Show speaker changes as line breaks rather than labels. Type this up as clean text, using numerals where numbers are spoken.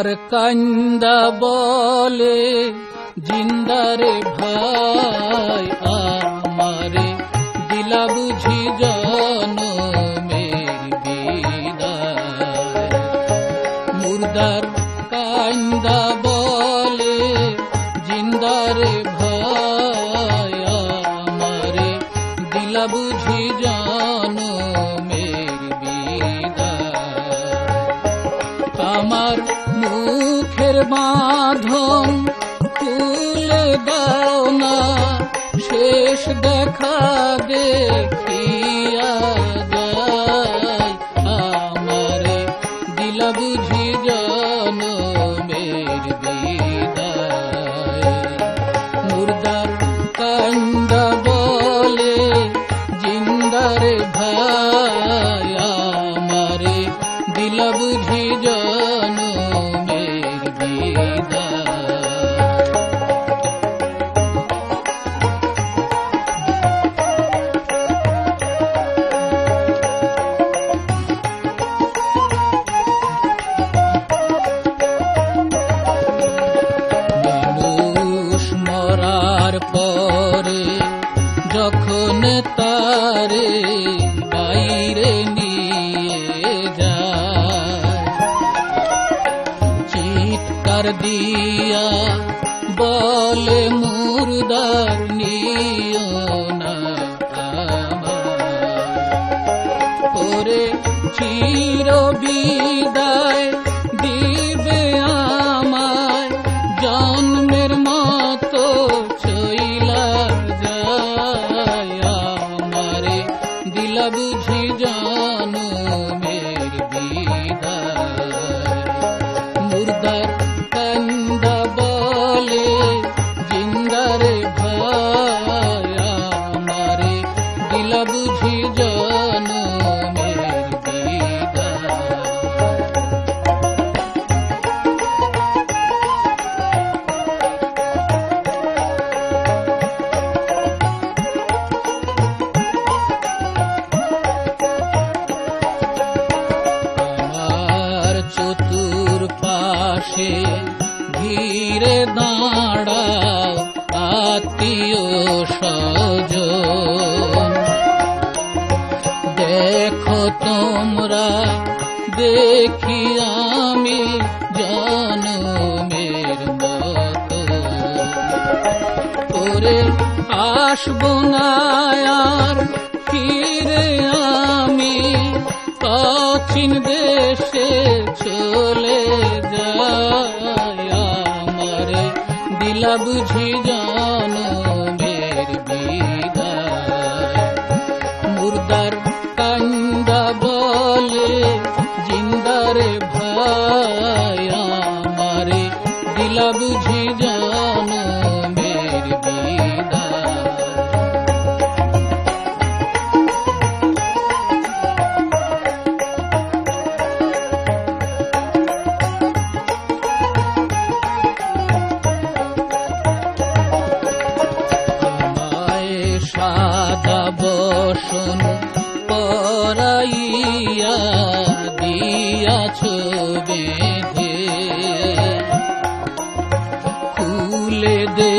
মুর্দার কান্দা বলে জিন্দারে ভাই আমারে দিলা বুঝি জনমের বিদায়। মুর্দার কান্দা বলে জিন্দারে ভাই আমারে দিলা বুঝি জনমের বিদায়। আমার মুখের বাঁধন খুলে দাও না, শেষ দেখা দেখিয়া যায় আমারে দিলা বুঝি জনমের বিদায়। মুর্দার কান্দা বলে জিন্দারে ভাই আমারে দিলা বুঝি জনমের বিদায়। পরে যখন তারে বাইরে নিয়ে যায়, চিৎকার দিয়া বলে মুর্দার নিও না ওরে চির বিদায় দিবে আমায় জন্মের মতো চইলা যায় আমারে দিলা বুঝি জনমের বিদায়। মুর্দার কান্দা বলে জিন্দারে ভাই আমারে দিলা বুঝি জনমের বিদায়। চতুর পাশে ঘিরে দাঁড়াও আত্মীয় স্বজন, দেখো তোমরা দেখি আমি জনমের মতো ওরে আসবো না আর ফিরে আমি প্রাচীন দেশে চলে যায় আমারে দিলা বুঝি জনমের বিদায়। মুর্দার কান্দা বলে জিন্দারে ভাই আমারে দিলা বুঝি জনমের বিদায়। সাদা বসন পরাইয়া দিয়াছ বেঁধে, খুলে দে